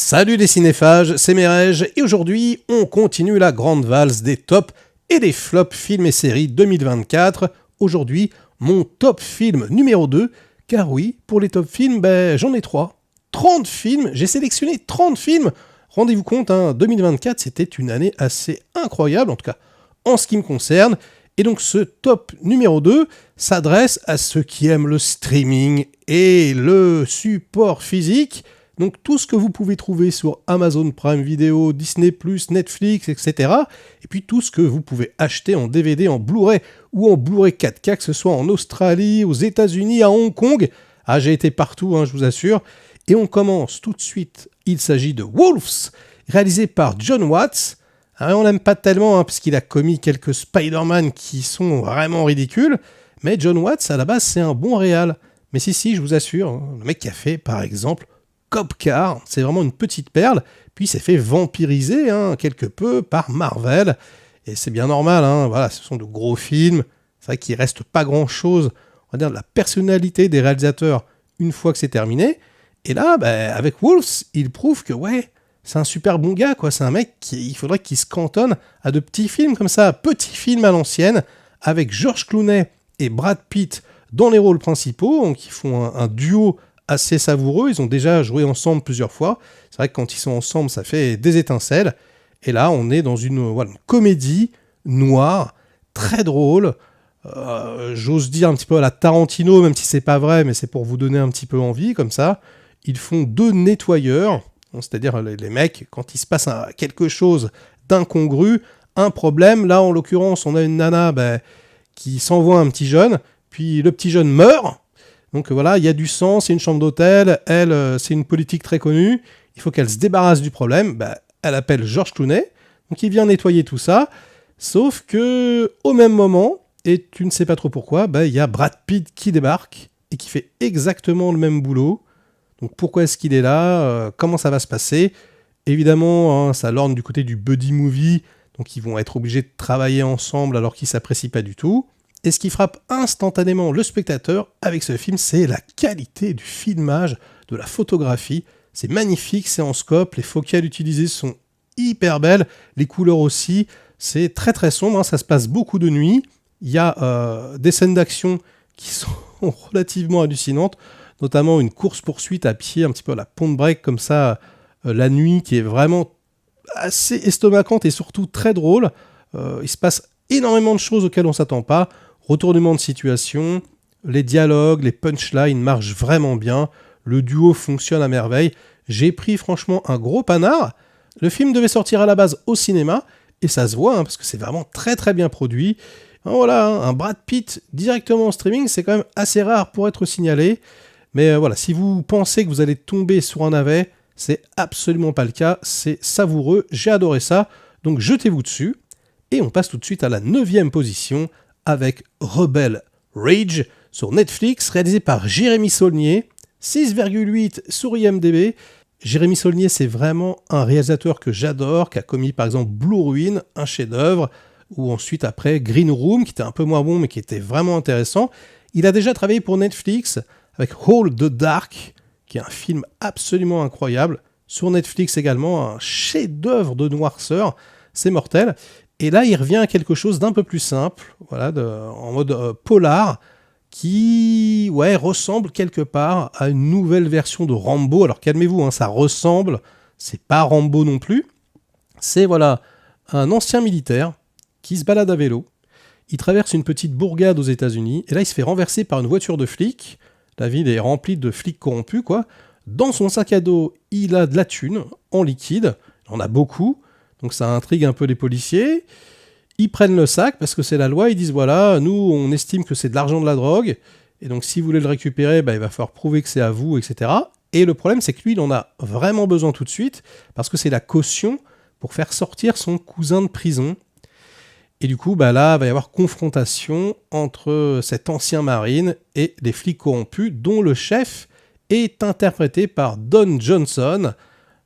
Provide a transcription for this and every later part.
Salut les cinéphages, c'est Merege et aujourd'hui on continue la grande valse des tops et des flops films et séries 2024. Aujourd'hui, mon top film numéro 2, car oui, pour les top films, j'en ai 3. 30 films, j'ai sélectionné 30 films. Rendez-vous compte, 2024 c'était une année assez incroyable, en tout cas en ce qui me concerne. Et donc ce top numéro 2 s'adresse à ceux qui aiment le streaming et le support physique. Donc tout ce que vous pouvez trouver sur Amazon Prime Video, Disney+, Netflix, etc. Et puis tout ce que vous pouvez acheter en DVD, en Blu-ray ou en Blu-ray 4K, que ce soit en Australie, aux États-Unis, à Hong Kong. Ah, j'ai été partout, je vous assure. Et on commence tout de suite. Il s'agit de Wolves, réalisé par Jon Watts. On l'aime pas tellement, parce qu'il a commis quelques Spider-Man qui sont vraiment ridicules. Mais Jon Watts, à la base, c'est un bon réal. Mais si, je vous assure, le mec qui a fait, par exemple, Cop Car, c'est vraiment une petite perle, puis il s'est fait vampiriser quelque peu par Marvel, et c'est bien normal, voilà, ce sont de gros films, c'est vrai qu'il reste pas grand-chose, on va dire, de la personnalité des réalisateurs une fois que c'est terminé, et là, avec Wolves, il prouve que c'est un super bon gars, quoi, c'est un mec il faudrait qu'il se cantonne à de petits films comme ça, petits films à l'ancienne, avec George Clooney et Brad Pitt dans les rôles principaux, donc ils font un duo assez savoureux, ils ont déjà joué ensemble plusieurs fois, c'est vrai que quand ils sont ensemble ça fait des étincelles, et là on est dans une comédie noire, très drôle, j'ose dire un petit peu à la Tarantino, même si c'est pas vrai, mais c'est pour vous donner un petit peu envie, comme ça, ils font deux nettoyeurs, c'est-à-dire les mecs, quand il se passe quelque chose d'incongru, un problème, là en l'occurrence on a une nana qui s'envoie un petit jeune, puis le petit jeune meurt. Donc voilà, il y a du sang, c'est une chambre d'hôtel, elle, c'est une politique très connue, il faut qu'elle se débarrasse du problème, elle appelle George Clooney, donc il vient nettoyer tout ça, sauf que au même moment, et tu ne sais pas trop pourquoi, il y a Brad Pitt qui débarque, et qui fait exactement le même boulot. Donc pourquoi est-ce qu'il est là, comment ça va se passer? Évidemment, ça lorne du côté du buddy movie, donc ils vont être obligés de travailler ensemble alors qu'ils ne s'apprécient pas du tout. Et ce qui frappe instantanément le spectateur avec ce film, c'est la qualité du filmage, de la photographie. C'est magnifique, c'est en scope, les focales utilisées sont hyper belles, les couleurs aussi. C'est très très sombre, ça se passe beaucoup de nuit. Il y a des scènes d'action qui sont relativement hallucinantes, notamment une course-poursuite à pied, un petit peu à la Point Break comme ça, la nuit, qui est vraiment assez estomacante et surtout très drôle. Il se passe énormément de choses auxquelles on ne s'attend pas. Retournement de situation, les dialogues, les punchlines marchent vraiment bien, le duo fonctionne à merveille. J'ai pris franchement un gros panard. Le film devait sortir à la base au cinéma, et ça se voit, parce que c'est vraiment très très bien produit. Voilà, un Brad Pitt directement en streaming, c'est quand même assez rare pour être signalé. Mais voilà, si vous pensez que vous allez tomber sur un navet, c'est absolument pas le cas, c'est savoureux, j'ai adoré ça, donc jetez-vous dessus. Et on passe tout de suite à la 9e position, avec Rebel Rage sur Netflix, réalisé par Jérémy Saulnier, 6,8 sur IMDb. Jérémy Saulnier, c'est vraiment un réalisateur que j'adore, qui a commis par exemple Blue Ruin, un chef-d'œuvre, ou ensuite après Green Room, qui était un peu moins bon, mais qui était vraiment intéressant. Il a déjà travaillé pour Netflix, avec Hall the Dark, qui est un film absolument incroyable. Sur Netflix également, un chef-d'œuvre de noirceur, c'est mortel. Et là, il revient à quelque chose d'un peu plus simple, voilà, en mode polar, qui ressemble quelque part à une nouvelle version de Rambo. Alors calmez-vous, ça ressemble, c'est pas Rambo non plus. C'est un ancien militaire qui se balade à vélo. Il traverse une petite bourgade aux États-Unis, et là, il se fait renverser par une voiture de flic. La ville est remplie de flics corrompus, quoi. Dans son sac à dos, il a de la thune en liquide. Il en a beaucoup. Donc ça intrigue un peu les policiers. Ils prennent le sac parce que c'est la loi. Ils disent voilà, nous on estime que c'est de l'argent de la drogue. Et donc si vous voulez le récupérer, il va falloir prouver que c'est à vous, etc. Et le problème c'est que lui il en a vraiment besoin tout de suite parce que c'est la caution pour faire sortir son cousin de prison. Et du coup là il va y avoir confrontation entre cet ancien marine et les flics corrompus dont le chef est interprété par Don Johnson.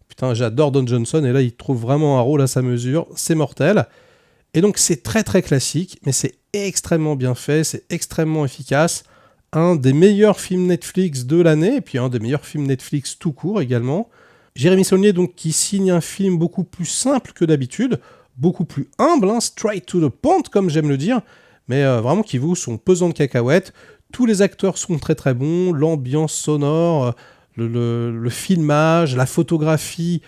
Putain, j'adore Don Johnson, et là, il trouve vraiment un rôle à sa mesure, c'est mortel. Et donc, c'est très très classique, mais c'est extrêmement bien fait, c'est extrêmement efficace. Un des meilleurs films Netflix de l'année, et puis un des meilleurs films Netflix tout court également. Jérémy Saulnier, donc, qui signe un film beaucoup plus simple que d'habitude, beaucoup plus humble, straight to the point, comme j'aime le dire, mais vraiment qui vaut son pesant de cacahuètes. Tous les acteurs sont très très bons, l'ambiance sonore, le filmage, la photographie,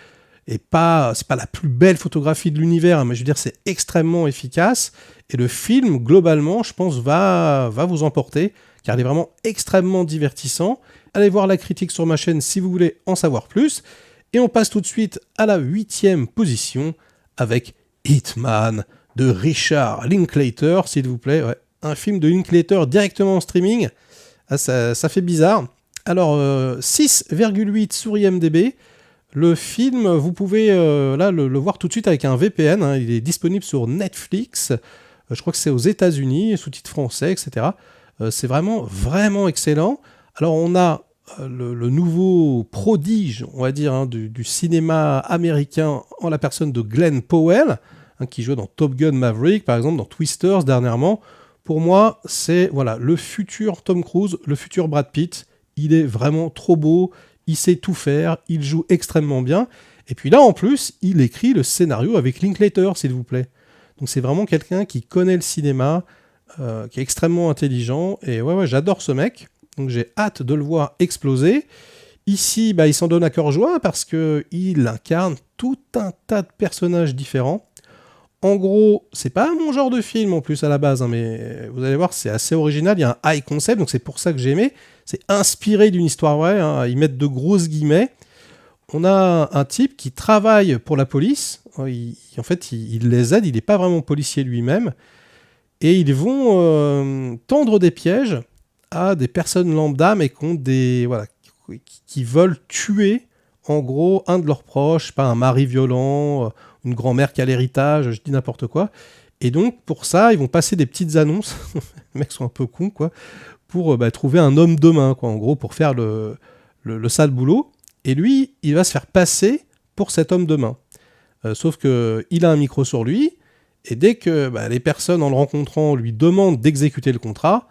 c'est pas la plus belle photographie de l'univers, mais je veux dire, c'est extrêmement efficace. Et le film, globalement, je pense, va vous emporter, car il est vraiment extrêmement divertissant. Allez voir la critique sur ma chaîne si vous voulez en savoir plus. Et on passe tout de suite à la 8e position avec Hitman de Richard Linklater, s'il vous plaît. Ouais, un film de Linklater directement en streaming. Ah, ça fait bizarre. Alors, 6,8 sur IMDb. Le film, vous pouvez le voir tout de suite avec un VPN. Il est disponible sur Netflix. Je crois que c'est aux États-Unis, sous-titres français, etc. C'est vraiment, vraiment excellent. Alors, on a le nouveau prodige, on va dire, du cinéma américain en la personne de Glenn Powell, qui joue dans Top Gun Maverick, par exemple, dans Twisters dernièrement. Pour moi, c'est le futur Tom Cruise, le futur Brad Pitt. Il est vraiment trop beau, il sait tout faire, il joue extrêmement bien. Et puis là, en plus, il écrit le scénario avec Linklater, s'il vous plaît. Donc c'est vraiment quelqu'un qui connaît le cinéma, qui est extrêmement intelligent. Et ouais, j'adore ce mec. Donc j'ai hâte de le voir exploser. Ici, il s'en donne à cœur joie parce qu'il incarne tout un tas de personnages différents. En gros, c'est pas mon genre de film en plus à la base, mais vous allez voir, c'est assez original. Il y a un high concept, donc c'est pour ça que j'ai aimé. C'est inspiré d'une histoire vraie, ils mettent de grosses guillemets. On a un type qui travaille pour la police. Il les aide, il n'est pas vraiment policier lui-même. Et ils vont tendre des pièges à des personnes lambda, mais qui veulent tuer, en gros, un de leurs proches, pas un mari violent, une grand-mère qui a l'héritage, je dis n'importe quoi. Et donc, pour ça, ils vont passer des petites annonces, les mecs sont un peu cons, quoi, pour trouver un homme de main, quoi, en gros, pour faire le sale boulot. Et lui, il va se faire passer pour cet homme de main. Sauf qu'il a un micro sur lui, et dès que les personnes, en le rencontrant, lui demandent d'exécuter le contrat,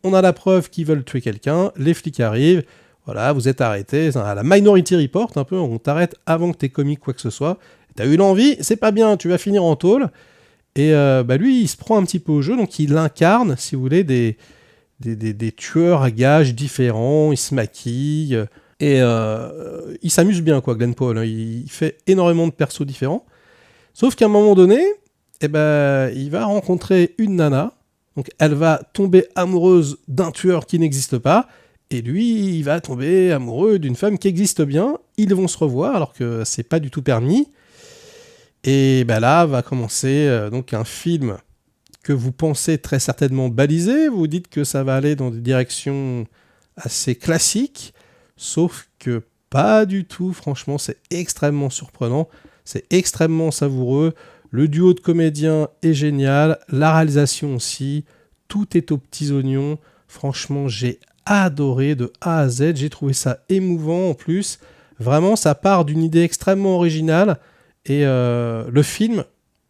on a la preuve qu'ils veulent tuer quelqu'un, les flics arrivent, voilà, vous êtes arrêté, à la Minority Report, un peu, on t'arrête avant que t'aies commis quoi que ce soit, t'as eu l'envie, c'est pas bien, tu vas finir en tôle. Et lui, il se prend un petit peu au jeu, donc il incarne, si vous voulez, des tueurs à gages différents, il se maquille, et il s'amuse bien, quoi, Glenn Powell, il fait énormément de persos différents. Sauf qu'à un moment donné, il va rencontrer une nana, donc elle va tomber amoureuse d'un tueur qui n'existe pas, et lui, il va tomber amoureux d'une femme qui existe bien. Ils vont se revoir alors que c'est pas du tout permis. Et là va commencer donc un film que vous pensez très certainement balisé. Vous dites que ça va aller dans des directions assez classiques, sauf que pas du tout. Franchement, c'est extrêmement surprenant, c'est extrêmement savoureux. Le duo de comédiens est génial, la réalisation aussi, tout est aux petits oignons. Franchement, j'ai adoré de A à Z, j'ai trouvé ça émouvant en plus. Vraiment, ça part d'une idée extrêmement originale et le film,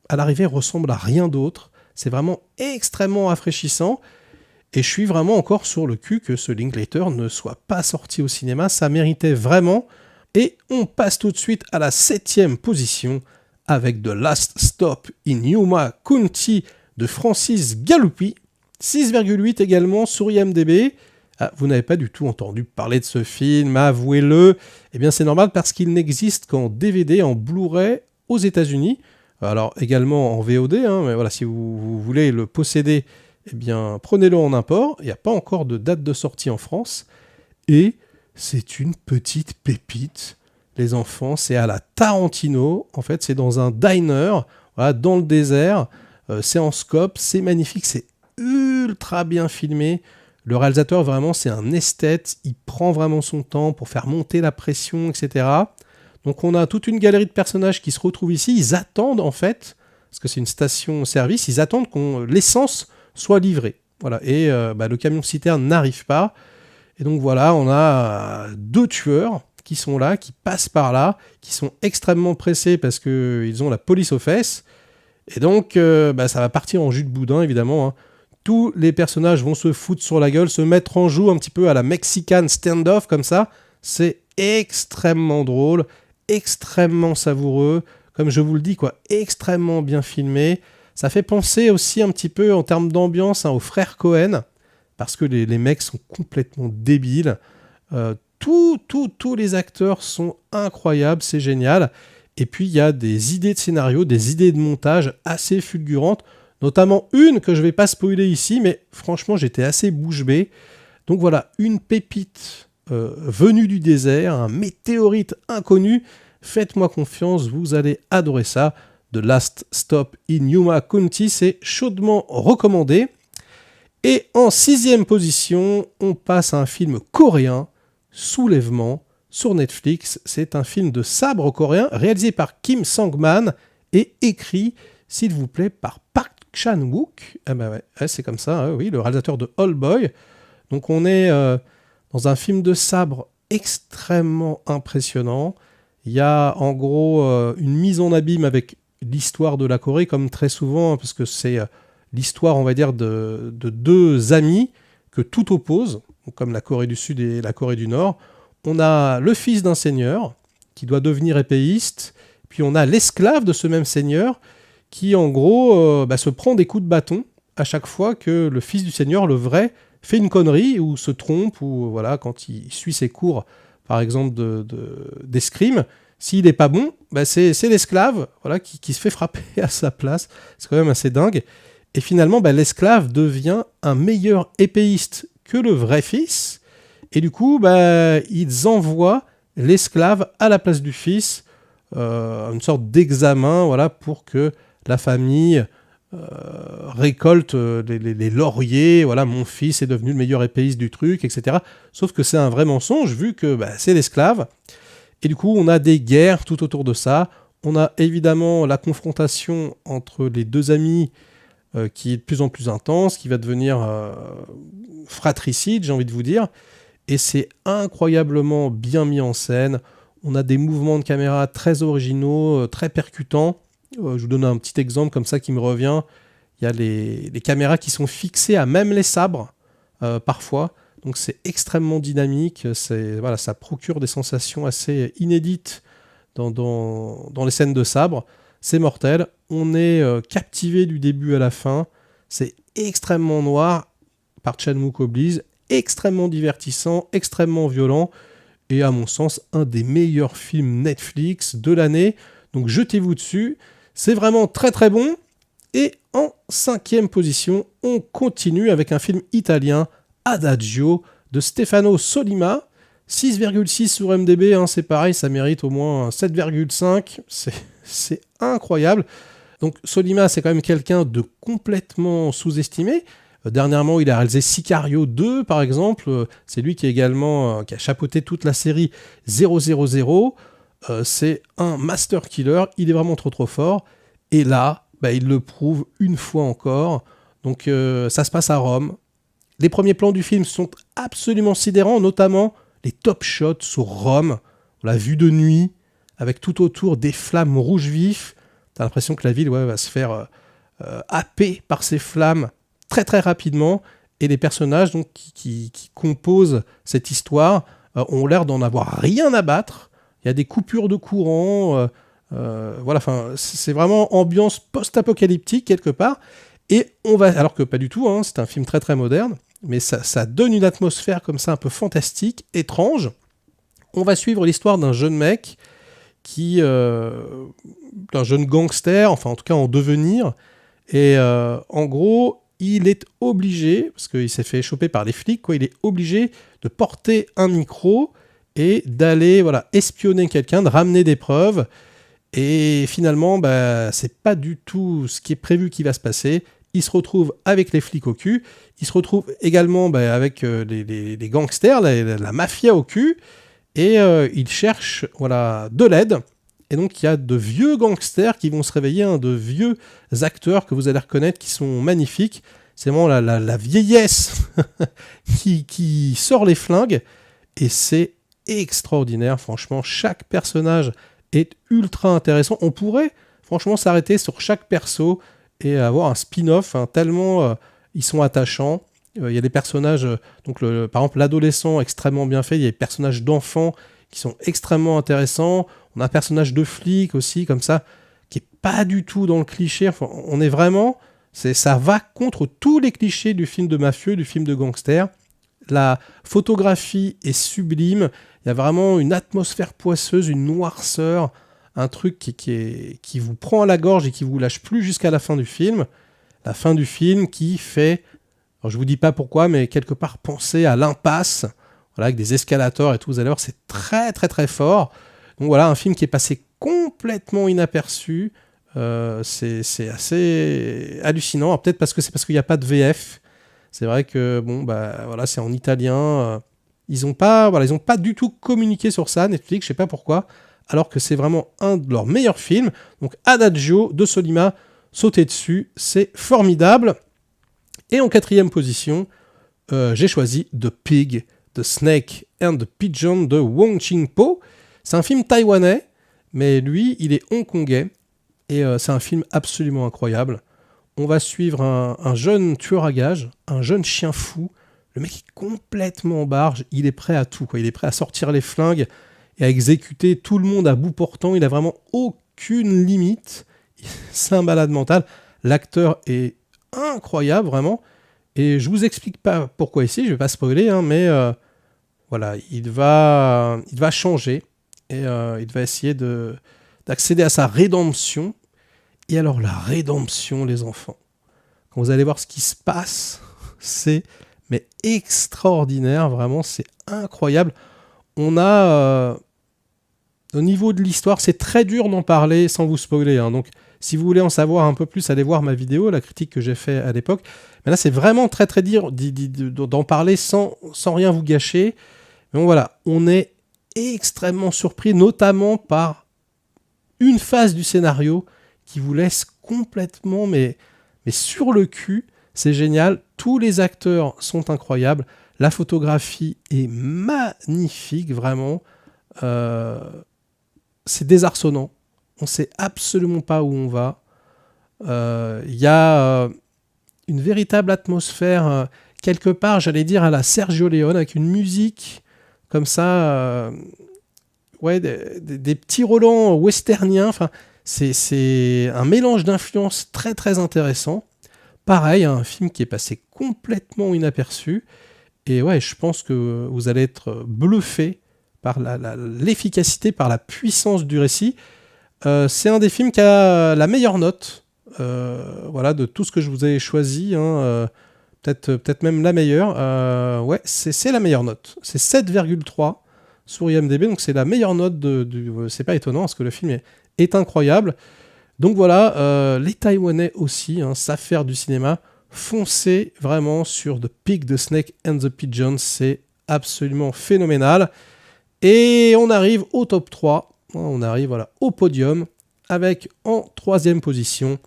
à l'arrivée, ressemble à rien d'autre. C'est vraiment extrêmement rafraîchissant et je suis vraiment encore sur le cul que ce Linklater ne soit pas sorti au cinéma, ça méritait vraiment. Et on passe tout de suite à la 7e position avec The Last Stop in Yuma County de Francis Galupi, 6,8 également sur IMDb. Ah, vous n'avez pas du tout entendu parler de ce film, avouez-le. Eh bien, c'est normal parce qu'il n'existe qu'en DVD, en Blu-ray aux États-Unis. Alors, également en VOD, mais voilà, si vous voulez le posséder, eh bien, prenez-le en import. Il n'y a pas encore de date de sortie en France. Et c'est une petite pépite. Les enfants, c'est à la Tarantino. En fait, c'est dans un diner, voilà, dans le désert. C'est en scope, c'est magnifique, c'est ultra bien filmé. Le réalisateur, vraiment, c'est un esthète. Il prend vraiment son temps pour faire monter la pression, etc. Donc, on a toute une galerie de personnages qui se retrouvent ici. Ils attendent, en fait, parce que c'est une station-service, ils attendent que l'essence soit livrée. Voilà. Et le camion-citerne n'arrive pas. Et donc, voilà, on a 2 tueurs qui sont là, qui passent par là, qui sont extrêmement pressés parce qu'ils ont la police aux fesses. Et donc, ça va partir en jus de boudin, évidemment. Tous les personnages vont se foutre sur la gueule, se mettre en joue un petit peu à la Mexican stand-off, comme ça. C'est extrêmement drôle, extrêmement savoureux, comme je vous le dis, quoi, extrêmement bien filmé. Ça fait penser aussi un petit peu en termes d'ambiance aux frères Cohen, parce que les mecs sont complètement débiles. Tous les acteurs sont incroyables, c'est génial. Et puis il y a des idées de scénario, des idées de montage assez fulgurantes, notamment une que je ne vais pas spoiler ici, mais franchement j'étais assez bouche bée. Donc voilà, une pépite venue du désert, un météorite inconnu. Faites-moi confiance, vous allez adorer ça. The Last Stop in Yuma County, c'est chaudement recommandé. Et en 6e position, on passe à un film coréen, Soulèvement, sur Netflix. C'est un film de sabre coréen réalisé par Kim Sang-man et écrit, s'il vous plaît, par Park Chan-wook. Ah bah ouais, c'est comme ça, oui, le réalisateur de Old Boy. Donc on est dans un film de sabre extrêmement impressionnant. Il y a en gros une mise en abîme avec l'histoire de la Corée, comme très souvent, parce que c'est l'histoire, on va dire, de deux amis que tout oppose, comme la Corée du Sud et la Corée du Nord. On a le fils d'un seigneur qui doit devenir épéiste, puis on a l'esclave de ce même seigneur qui, en gros, se prend des coups de bâton à chaque fois que le fils du seigneur, le vrai, fait une connerie ou se trompe, ou voilà, quand il suit ses cours, par exemple, d'escrime. S'il n'est pas bon, c'est l'esclave voilà, qui se fait frapper à sa place. C'est quand même assez dingue. Et finalement, l'esclave devient un meilleur épéiste que le vrai fils. Et du coup, ils envoient l'esclave à la place du fils, une sorte d'examen voilà, pour que la famille récolte les lauriers. Voilà, mon fils est devenu le meilleur épéiste du truc, etc. Sauf que c'est un vrai mensonge, vu que c'est l'esclave. Et du coup, on a des guerres tout autour de ça. On a évidemment la confrontation entre les deux amis qui est de plus en plus intense, qui va devenir fratricide, j'ai envie de vous dire. Et c'est incroyablement bien mis en scène. On a des mouvements de caméra très originaux, très percutants. Je vous donne un petit exemple comme ça qui me revient. Il y a les caméras qui sont fixées à même les sabres, parfois. Donc c'est extrêmement dynamique, ça procure des sensations assez inédites dans les scènes de sabre. C'est mortel, on est captivé du début à la fin. C'est extrêmement noir, par Chan-wook oblige, extrêmement divertissant, extrêmement violent, et à mon sens, un des meilleurs films Netflix de l'année. Donc jetez-vous dessus, c'est vraiment très très bon. Et en 5e position, on continue avec un film italien, Adagio, de Stefano Sollima, 6,6 sur MDB, c'est pareil, ça mérite au moins 7,5, c'est incroyable. Donc Sollima, c'est quand même quelqu'un de complètement sous-estimé. Dernièrement, il a réalisé Sicario 2, par exemple. C'est lui qui a chapeauté toute la série 000. C'est un master killer, il est vraiment trop fort. Et là, il le prouve une fois encore. Donc ça se passe à Rome. Les premiers plans du film sont absolument sidérants, notamment les top shots sur Rome, la vue de nuit, avec tout autour des flammes rouges vifs. T'as l'impression que la ville va se faire happer par ces flammes très très rapidement. Et les personnages donc, qui composent cette histoire ont l'air d'en avoir rien à battre. Il y a des coupures de courant. C'est vraiment ambiance post-apocalyptique quelque part. Et alors que pas du tout, c'est un film très très moderne, mais ça donne une atmosphère comme ça un peu fantastique, étrange. On va suivre l'histoire d'un jeune mec d'un jeune gangster, enfin en tout cas en devenir, et en gros, il est obligé, parce qu'il s'est fait choper par les flics, il est obligé de porter un micro et d'aller espionner quelqu'un, de ramener des preuves. Et finalement, c'est pas du tout ce qui est prévu qui va se passer. Il se retrouve avec les flics au cul. Il se retrouve également avec les gangsters, la mafia au cul. Et il cherche de l'aide. Et donc, il y a de vieux gangsters qui vont se réveiller, de vieux acteurs que vous allez reconnaître qui sont magnifiques. C'est vraiment la vieillesse qui sort les flingues. Et c'est extraordinaire, franchement. Chaque personnage est ultra intéressant. On pourrait franchement s'arrêter sur chaque perso et avoir un spin-off, tellement ils sont attachants. Il y a des personnages, par exemple l'adolescent extrêmement bien fait, il y a des personnages d'enfants qui sont extrêmement intéressants. On a un personnage de flic aussi, comme ça, qui est pas du tout dans le cliché. Enfin, on est vraiment... ça va contre tous les clichés du film de mafieux, du film de gangster. La photographie est sublime. Il y a vraiment une atmosphère poisseuse, une noirceur, un truc qui vous prend à la gorge et qui vous lâche plus jusqu'à la fin du film. La fin du film qui fait, alors je vous dis pas pourquoi, mais quelque part penser à l'impasse, voilà, avec des escalators et tout. Vous allez voir, c'est très très très fort. Donc voilà, un film qui est passé complètement inaperçu. C'est assez hallucinant. Alors, peut-être parce qu'il n'y a pas de VF. C'est vrai que voilà, c'est en italien. Ils n'ont pas du tout communiqué sur ça, Netflix, je sais pas pourquoi, alors que c'est vraiment un de leurs meilleurs films. Donc Adagio de Sollima, sautez dessus, c'est formidable. Et en 4e position, j'ai choisi The Pig, The Snake and the Pigeon de Wong Ching-po. C'est un film taïwanais, mais lui, il est hongkongais. Et c'est un film absolument incroyable. On va suivre un jeune tueur à gages, un jeune chien fou. Le mec est complètement en barge, il est prêt à tout, quoi. Il est prêt à sortir les flingues et à exécuter tout le monde à bout portant. Il a vraiment aucune limite. C'est un malade mental. L'acteur est incroyable, vraiment. Et je vous explique pas pourquoi ici, je vais pas spoiler, hein, mais voilà, il va changer et il va essayer d'accéder à sa rédemption. Et alors la rédemption, les enfants, quand vous allez voir ce qui se passe, c'est mais extraordinaire, vraiment, c'est incroyable. On a, au niveau de l'histoire, c'est très dur d'en parler sans vous spoiler, hein. Donc si vous voulez en savoir un peu plus, allez voir ma vidéo, la critique que j'ai faite à l'époque. Mais là, c'est vraiment très très dur d'en parler sans rien vous gâcher. Mais bon, voilà, on est extrêmement surpris, notamment par une phase du scénario qui vous laisse complètement mais sur le cul. C'est génial, tous les acteurs sont incroyables, la photographie est magnifique, vraiment. C'est désarçonnant, on ne sait absolument pas où on va. Il y a une véritable atmosphère, quelque part, j'allais dire, à la Sergio Leone, avec une musique comme ça, des petits Roland westerniens. Enfin, c'est un mélange d'influences très très intéressant. Pareil, un film qui est passé complètement inaperçu. Et ouais, je pense que vous allez être bluffé par l'efficacité, par la puissance du récit. C'est un des films qui a la meilleure note, voilà, de tout ce que je vous ai choisi, hein, peut-être même la meilleure. Ouais, c'est la meilleure note. C'est 7,3 sur IMDb, donc c'est la meilleure note c'est pas étonnant parce que le film est incroyable. Donc voilà, les Taïwanais aussi, hein, savent faire du cinéma. Foncez vraiment sur The Pig, The Snake and the Pigeon, c'est absolument phénoménal. Et on arrive au top 3, on arrive voilà, au podium, avec en 3e position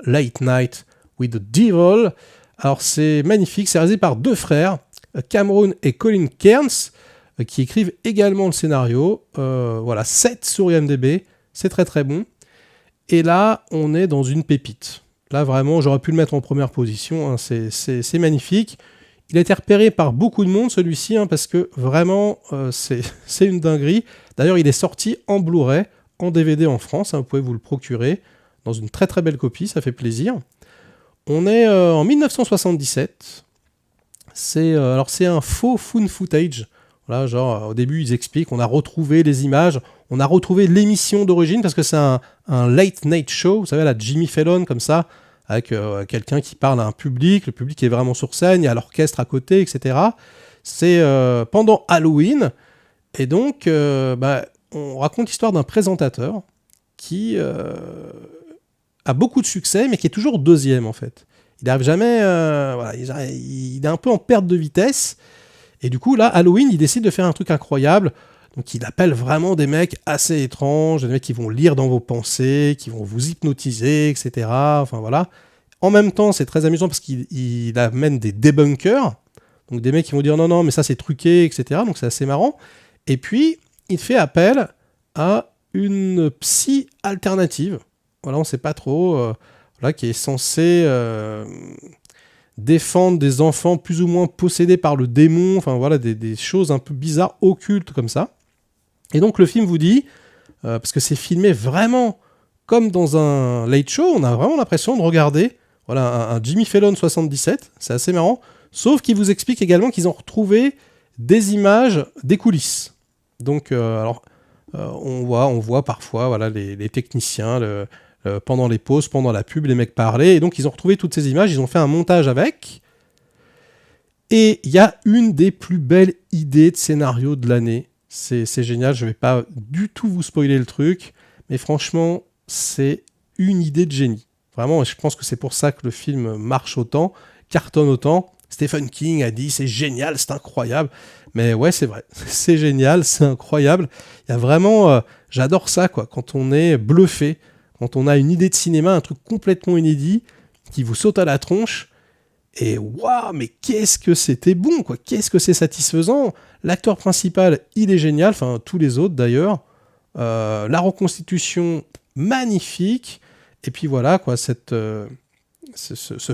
Late Night with the Devil. Alors c'est magnifique, c'est réalisé par 2 frères, Cameron et Colin Cairns, qui écrivent également le scénario. Voilà, 7 sur IMDb, c'est très très bon. Et là, on est dans une pépite. Là, vraiment, j'aurais pu le mettre en première position, hein, c'est magnifique. Il a été repéré par beaucoup de monde, celui-ci, hein, parce que vraiment, c'est une dinguerie. D'ailleurs, il est sorti en Blu-ray, en DVD en France, hein, vous pouvez vous le procurer, dans une très très belle copie, ça fait plaisir. On est en 1977. C'est un faux found footage. Voilà, genre, au début, ils expliquent, on a retrouvé les images, on a retrouvé l'émission d'origine, parce que c'est un late night show, vous savez, la Jimmy Fallon, comme ça, avec quelqu'un qui parle à un public, le public est vraiment sur scène, il y a l'orchestre à côté, etc. C'est pendant Halloween, et donc, on raconte l'histoire d'un présentateur qui a beaucoup de succès, mais qui est toujours 2e, en fait. Il n'arrive jamais... voilà, il est un peu en perte de vitesse. Et du coup, là, Halloween, il décide de faire un truc incroyable. Donc, il appelle vraiment des mecs assez étranges, des mecs qui vont lire dans vos pensées, qui vont vous hypnotiser, etc. Enfin, voilà. En même temps, c'est très amusant parce qu'il amène des debunkers. Donc, des mecs qui vont dire non, mais ça, c'est truqué, etc. Donc, c'est assez marrant. Et puis, il fait appel à une psy alternative. Voilà, on ne sait pas trop. Voilà, qui est censée... défendre des enfants plus ou moins possédés par le démon, enfin voilà, des choses un peu bizarres, occultes comme ça. Et donc le film vous dit, parce que c'est filmé vraiment comme dans un late show. On a vraiment l'impression de regarder un Jimmy Fallon 77, c'est assez marrant, sauf qu'il vous explique également qu'ils ont retrouvé des images des coulisses. Donc, on voit parfois les techniciens pendant les pauses, pendant la pub, les mecs parler, et donc ils ont retrouvé toutes ces images, ils ont fait un montage avec, et il y a une des plus belles idées de scénario de l'année. C'est génial, je vais pas du tout vous spoiler le truc, mais franchement, c'est une idée de génie. Vraiment, je pense que c'est pour ça que le film marche autant, cartonne autant. Stephen King a dit c'est génial, c'est incroyable. Mais ouais, c'est vrai, c'est génial, c'est incroyable. Il y a vraiment, j'adore ça quoi, quand on est bluffé, quand on a une idée de cinéma, un truc complètement inédit qui vous saute à la tronche. Et waouh, mais qu'est-ce que c'était bon quoi, qu'est-ce que c'est satisfaisant. L'acteur principal, il est génial, enfin tous les autres d'ailleurs. La reconstitution magnifique. Et puis voilà, quoi, ce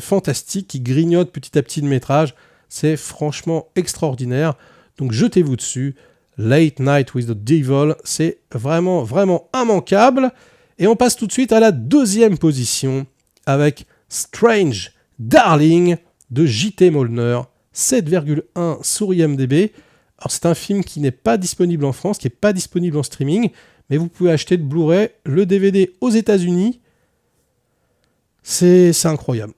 fantastique qui grignote petit à petit le métrage, c'est franchement extraordinaire. Donc jetez-vous dessus. Late Night with the Devil, c'est vraiment, vraiment immanquable. Et on passe tout de suite à la deuxième position avec Strange Darling de J.T. Molnar, 7,1 sur IMDb. Alors c'est un film qui n'est pas disponible en France, qui n'est pas disponible en streaming, mais vous pouvez acheter le Blu-ray, le DVD aux États-Unis. C'est incroyable.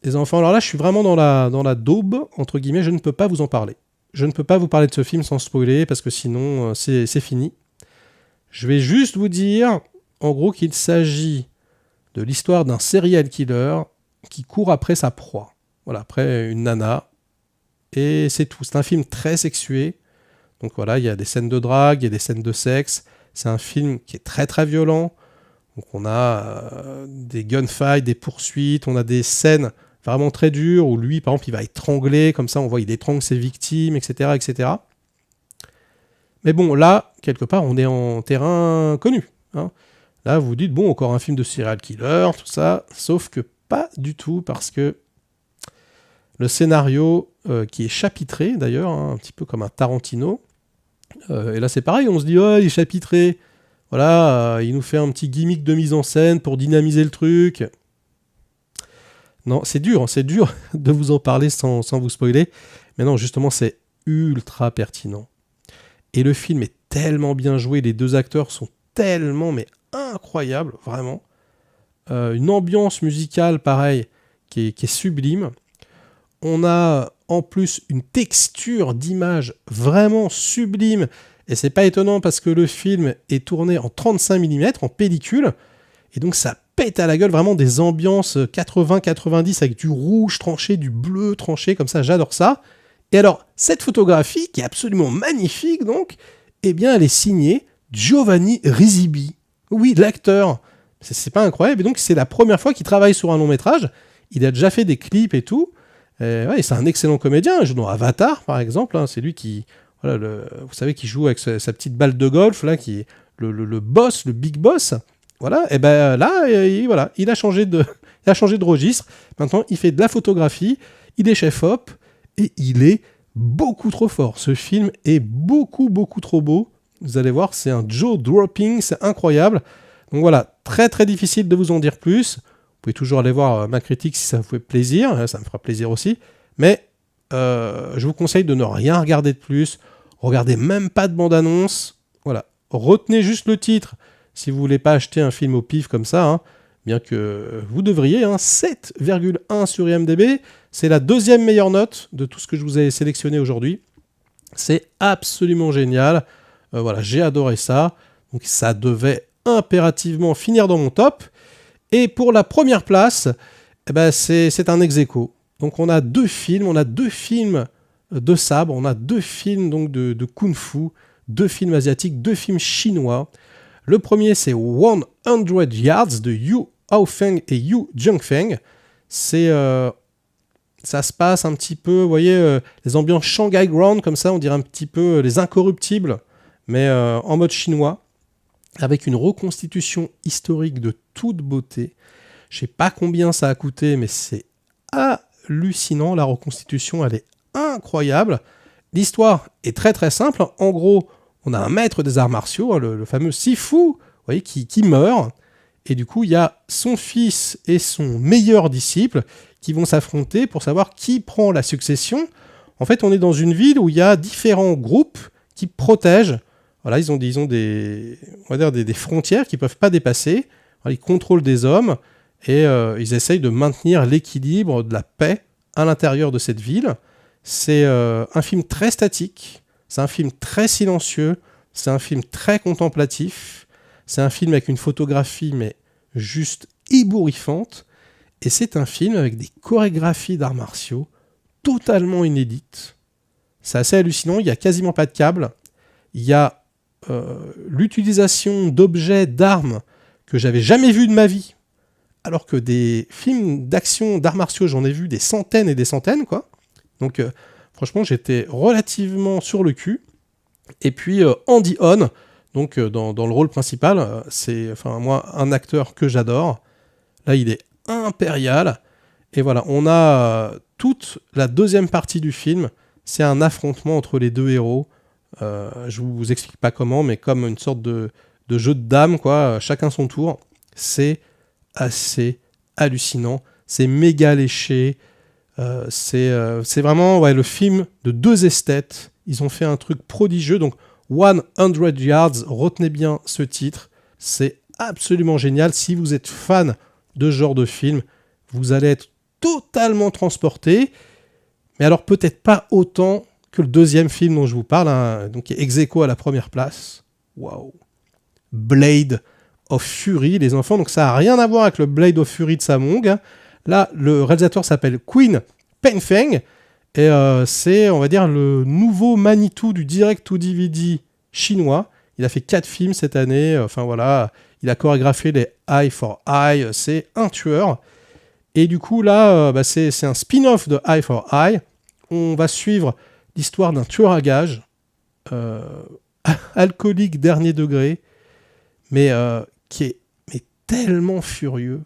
Les enfants, alors là, je suis vraiment dans la daube, entre guillemets, je ne peux pas vous en parler. Je ne peux pas vous parler de ce film sans spoiler, parce que sinon, c'est fini. Je vais juste vous dire, en gros, qu'il s'agit de l'histoire d'un serial killer qui court après sa proie. Voilà, après une nana. Et c'est tout. C'est un film très sexué. Donc voilà, il y a des scènes de drague, il y a des scènes de sexe. C'est un film qui est très très violent. Donc on a des gunfights, des poursuites, on a des scènes vraiment très dures où lui, par exemple, il va étrangler, comme ça on voit il étrangle ses victimes, etc., etc. Mais bon, là, quelque part, on est en terrain connu. Hein. Là, vous vous dites, bon, encore un film de serial killer, tout ça, sauf que pas du tout, parce que le scénario, qui est chapitré, d'ailleurs, un petit peu comme un Tarantino, et là c'est pareil, on se dit, oh, il est chapitré. Voilà, il nous fait un petit gimmick de mise en scène pour dynamiser le truc. Non, c'est dur de vous en parler sans vous spoiler. Mais non, justement, c'est ultra pertinent. Et le film est tellement bien joué, les deux acteurs sont tellement, mais incroyables, vraiment. Une ambiance musicale, pareil, qui est sublime. On a en plus une texture d'image vraiment sublime. Et c'est pas étonnant parce que le film est tourné en 35 mm, en pellicule, et donc ça pète à la gueule vraiment des ambiances 80-90 avec du rouge tranché, du bleu tranché, comme ça, j'adore ça. Et alors, cette photographie, qui est absolument magnifique donc, eh bien elle est signée Giovanni Risibi. Oui, l'acteur. C'est pas incroyable, et donc c'est la première fois qu'il travaille sur un long métrage. Il a déjà fait des clips et tout. Ouais, c'est un excellent comédien, il joue dans Avatar par exemple, hein, c'est lui qui... Voilà, vous savez qu'il joue avec sa petite balle de golf, là, qui est le boss, le big boss. Voilà, et ben là, il a changé de registre. Maintenant, il fait de la photographie, il est chef-op, et il est beaucoup trop fort. Ce film est beaucoup, beaucoup trop beau. Vous allez voir, c'est un jaw-dropping, c'est incroyable. Donc voilà, très, très difficile de vous en dire plus. Vous pouvez toujours aller voir ma critique si ça vous fait plaisir, ça me fera plaisir aussi. Mais je vous conseille de ne rien regarder de plus. Regardez même pas de bande-annonce. Voilà. Retenez juste le titre si vous voulez pas acheter un film au pif comme ça. Hein, bien que vous devriez. 7,1 sur IMDb. C'est la deuxième meilleure note de tout ce que je vous ai sélectionné aujourd'hui. C'est absolument génial. Voilà, j'ai adoré ça. Donc ça devait impérativement finir dans mon top. Et pour la première place, eh ben c'est un ex-aequo. Donc on a deux films de sabre, on a deux films donc de kung-fu, deux films asiatiques, deux films chinois. Le premier c'est 100 Yards de Yu Haofeng et Yu Jiangfeng. Ça se passe un petit peu, vous voyez, les ambiances Shanghai Ground comme ça, on dirait un petit peu les Incorruptibles, mais en mode chinois, avec une reconstitution historique de toute beauté. Je sais pas combien ça a coûté, mais c'est hallucinant, la reconstitution, elle est incroyable. L'histoire est très très simple. En gros, on a un maître des arts martiaux, hein, le fameux Sifu, vous voyez, qui meurt. Et du coup, il y a son fils et son meilleur disciple qui vont s'affronter pour savoir qui prend la succession. En fait, on est dans une ville où il y a différents groupes qui protègent. Voilà, ils ont des frontières qu'ils ne peuvent pas dépasser. Voilà, ils contrôlent des hommes et ils essayent de maintenir l'équilibre de la paix à l'intérieur de cette ville. C'est un film très statique, c'est un film très silencieux, c'est un film très contemplatif, c'est un film avec une photographie mais juste ébouriffante, et c'est un film avec des chorégraphies d'arts martiaux totalement inédites. C'est assez hallucinant, il n'y a quasiment pas de câble, il y a l'utilisation d'objets, d'armes que j'avais jamais vu de ma vie, alors que des films d'action, d'arts martiaux, j'en ai vu des centaines et des centaines, quoi. Donc franchement, j'étais relativement sur le cul. Et puis Andy On, donc dans le rôle principal, c'est moi un acteur que j'adore. Là, il est impérial. Et voilà, on a toute la deuxième partie du film, c'est un affrontement entre les deux héros. Je vous explique pas comment, mais comme une sorte de jeu de dames, quoi, chacun son tour. C'est assez hallucinant, c'est méga léché. C'est vraiment le film de deux esthètes. Ils ont fait un truc prodigieux. Donc 100 Yards, retenez bien ce titre. C'est absolument génial. Si vous êtes fan de ce genre de film, vous allez être totalement transporté. Mais alors peut-être pas autant que le deuxième film dont je vous parle, hein, donc qui est ex aequo à la première place. Waouh. Blade of Fury, les enfants. Donc ça n'a rien à voir avec le Blade of Fury de Samung, hein. Là, le réalisateur s'appelle Quinn Penfeng, et c'est, on va dire, le nouveau Manitou du direct-to-DVD chinois. Il a fait 4 films cette année, il a chorégraphié les Eye for Eye, c'est un tueur. Et du coup, là, c'est un spin-off de Eye for Eye. On va suivre l'histoire d'un tueur à gages, alcoolique dernier degré, mais qui est tellement furieux.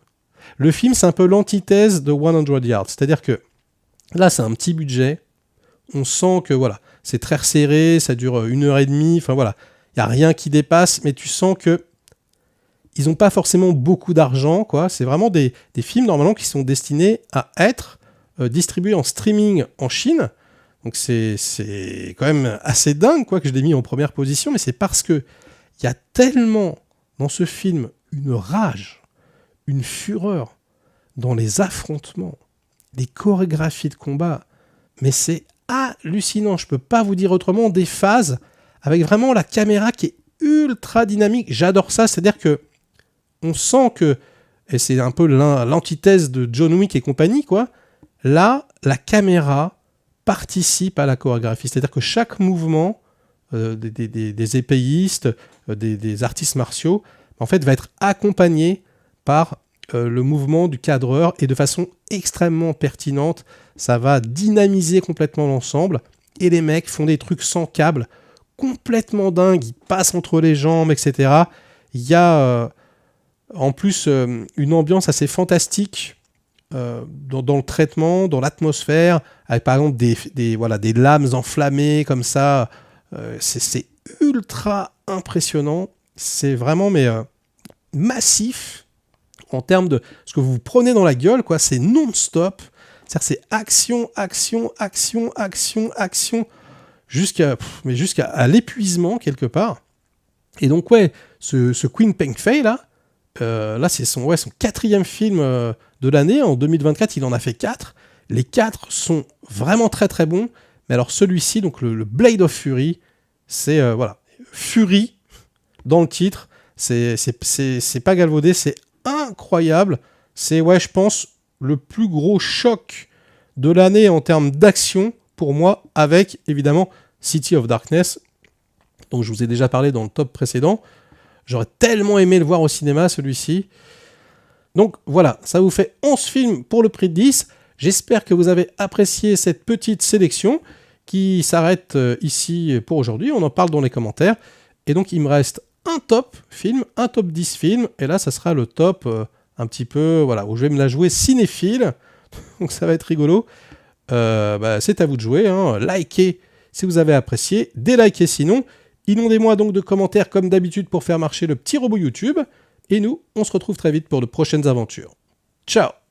Le film, c'est un peu l'antithèse de 100 Yards. C'est-à-dire que là, c'est un petit budget. On sent que c'est très resserré, ça dure 1h30. Enfin voilà, il n'y a rien qui dépasse, mais tu sens que ils n'ont pas forcément beaucoup d'argent, quoi. C'est vraiment des films normalement qui sont destinés à être distribués en streaming en Chine. Donc c'est quand même assez dingue, quoi, que je l'ai mis en première position, mais c'est parce que il y a tellement dans ce film une rage, une fureur dans les affrontements, les chorégraphies de combat, mais c'est hallucinant, je peux pas vous dire autrement, des phases avec vraiment la caméra qui est ultra dynamique. J'adore ça, c'est-à-dire que on sent que, et c'est un peu l'antithèse de John Wick et compagnie, quoi, là, la caméra participe à la chorégraphie, c'est-à-dire que chaque mouvement des épéistes, des artistes martiaux, en fait, va être accompagné par le mouvement du cadreur, et de façon extrêmement pertinente. Ça va dynamiser complètement l'ensemble, et les mecs font des trucs sans câble, complètement dingues, ils passent entre les jambes, etc. Il y a en plus une ambiance assez fantastique dans le traitement, dans l'atmosphère, avec par exemple des lames enflammées comme ça. C'est ultra impressionnant, c'est vraiment massif en termes de ce que vous prenez dans la gueule, quoi. C'est non-stop, c'est-à-dire c'est action, action, action, action, action, jusqu'à l'épuisement quelque part. Et donc ce Quinn Penfei là, c'est son 4e film de l'année. En 2024, il en a fait 4. Les 4 sont vraiment très très bons. Mais alors celui-ci, donc le Blade of Fury, c'est Fury dans le titre. C'est pas galvaudé, c'est incroyable. C'est je pense le plus gros choc de l'année en termes d'action pour moi, avec évidemment City of Darkness, dont je vous ai déjà parlé dans le top précédent. J'aurais tellement aimé le voir au cinéma, celui-ci. Donc voilà, ça vous fait 11 films pour le prix de 10. J'espère que vous avez apprécié cette petite sélection qui s'arrête ici pour aujourd'hui. On en parle dans les commentaires. Et donc il me reste un top film, un top 10 films. Et là, ça sera le top un petit peu, où je vais me la jouer cinéphile. Donc ça va être rigolo. C'est à vous de jouer, hein. Likez si vous avez apprécié, délikez sinon. Inondez-moi donc de commentaires comme d'habitude pour faire marcher le petit robot YouTube. Et nous, on se retrouve très vite pour de prochaines aventures. Ciao!